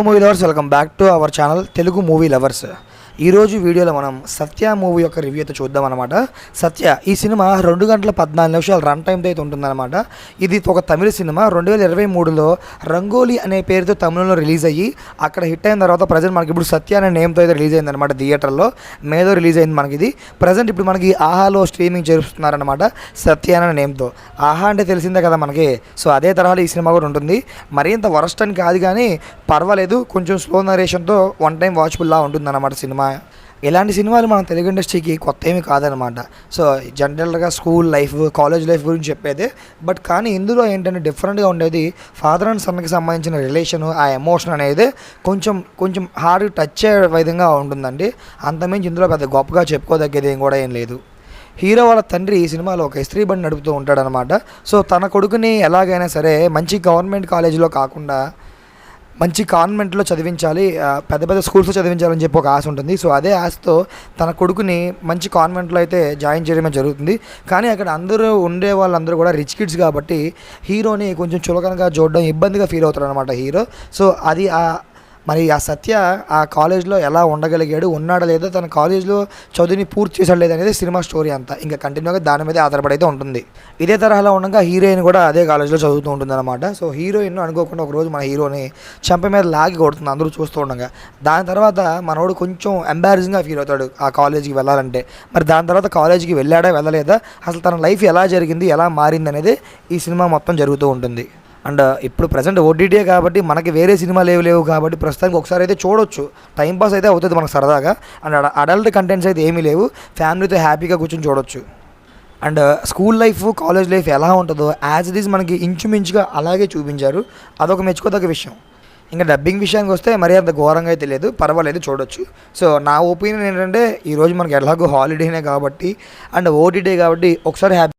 Movie lovers, welcome back to our channel Telugu movie lovers. ఈరోజు వీడియోలో మనం సత్య మూవీ యొక్క రివ్యూ అయితే చూద్దాం అనమాట. సత్య ఈ సినిమా 2 గంటల 14 నిమిషాలు రన్ టైంతో అయితే ఉంటుందన్నమాట. ఇది ఒక తమిళ సినిమా 2023లో రంగోలీ అనే పేరుతో తమిళంలో రిలీజ్ అయ్యి అక్కడ హిట్ అయిన తర్వాత ప్రజెంట్ మనకి ఇప్పుడు సత్య అనే నేమ్తో అయితే రిలీజ్ అయింది అనమాట. థియేటర్లో మేలో రిలీజ్ అయింది మనకి. ఇది ప్రజెంట్ ఇప్పుడు మనకి ఆహాలో స్ట్రీమింగ్ చేస్తున్నారనమాట సత్య అనే నేమ్తో. ఆహా అంటే తెలిసిందే కదా మనకి. సో అదే తరహాలో ఈ సినిమా కూడా ఉంటుంది. మరింత వరస్ట్ అని కాదు కానీ పర్వాలేదు, కొంచెం స్లో నరేషన్తో వన్ టైం వాచ్ఫుల్లా ఉంటుందన్నమాట సినిమా. ఇలాంటి సినిమాలు మన తెలుగు ఇండస్ట్రీకి కొత్త ఏమీ కాదనమాట. సో జనరల్గా స్కూల్ లైఫ్, కాలేజ్ లైఫ్ గురించి చెప్పేదే. బట్ కానీ ఇందులో ఏంటంటే డిఫరెంట్గా ఉండేది ఫాదర్ అండ్ సన్కి సంబంధించిన రిలేషను, ఆ ఎమోషన్ అనేది కొంచెం హార్డ్ టచ్ అయ్యే విధంగా ఉంటుందండి. అంతమించి ఇందులో పెద్ద గొప్పగా చెప్పుకోదగ్గేది ఏం కూడా ఏం లేదు. హీరో వాళ్ళ తండ్రి ఈ సినిమాలో ఒక ఇస్త్రీ బండి నడుపుతూ ఉంటాడనమాట. సో తన కొడుకుని ఎలాగైనా సరే మంచి గవర్నమెంట్ కాలేజీలో కాకుండా మంచి కాన్వెంట్లో చదివించాలి, పెద్ద పెద్ద స్కూల్స్లో చదివించాలని చెప్పి ఒక ఆశ ఉంటుంది. సో అదే ఆశతో తన కొడుకుని మంచి కాన్వెంట్లో అయితే జాయిన్ చేయడమే జరుగుతుంది. కానీ అక్కడ అందరూ ఉండే వాళ్ళందరూ కూడా రిచ్ కిడ్స్ కాబట్టి హీరోని కొంచెం చులకనగా చూడడం ఇబ్బందిగా ఫీల్ అవుతారు అనమాట హీరో. సో అది మరి ఆ సత్య ఆ కాలేజ్లో ఎలా ఉండగలిగాడు, ఉన్నాడా లేదా, తన కాలేజ్లో చదువుని పూర్తి చేసాడు లేదనేది సినిమా స్టోరీ అంతా. ఇంకా కంటిన్యూగా దాని మీదే ఆధారపడైతే ఉంటుంది. ఇదే తరహాలో ఉండగా హీరోయిన్ కూడా అదే కాలేజ్లో చదువుతూ ఉంటుంది అనమాట. సో హీరోయిన్ అనుకోకుండా ఒకరోజు మన హీరోని చెంప మీద లాగి కొడుతుంది అందరూ చూస్తూ ఉండగా. దాని తర్వాత మనోడు కొంచెం ఎంబారసింగ్గా ఫీల్ అవుతాడు ఆ కాలేజీకి వెళ్ళాలంటే. మరి దాని తర్వాత కాలేజీకి వెళ్ళాడా వెళ్ళలేదా, అసలు తన లైఫ్ ఎలా జరిగింది, ఎలా మారింది అనేది ఈ సినిమా మొత్తం జరుగుతూ ఉంటుంది. అండ్ ఇప్పుడు ప్రజెంట్ ఓటీటీ కాబట్టి మనకి వేరే సినిమాలు లేవు కాబట్టి ప్రస్తుతానికి ఒకసారి అయితే చూడొచ్చు, టైంపాస్ అయితే అవుతుంది మనకు సరదాగా. అండ్ అడల్ట్ కంటెంట్స్ అయితే ఏమీ లేవు, ఫ్యామిలీతో హ్యాపీగా కూర్చొని చూడొచ్చు. And school life, college life ఎలా ఉంటుందో యాజ్ ఇట్ ఈజ్ మనకి ఇంచుమించుగా అలాగే చూపించారు. అదొక మెచ్చుకోదగ్గ విషయం. ఇంకా డబ్బింగ్ విషయానికి వస్తే మరీ అంత ఘోరంగా అయితే లేదు, పర్వాలేదు, చూడొచ్చు. సో నా ఒపీనియన్ ఏంటంటే ఈరోజు మనకి ఎలాగో హాలిడేనే కాబట్టి అండ్ ఓటీటీ కాబట్టి ఒకసారి హ్యాపీ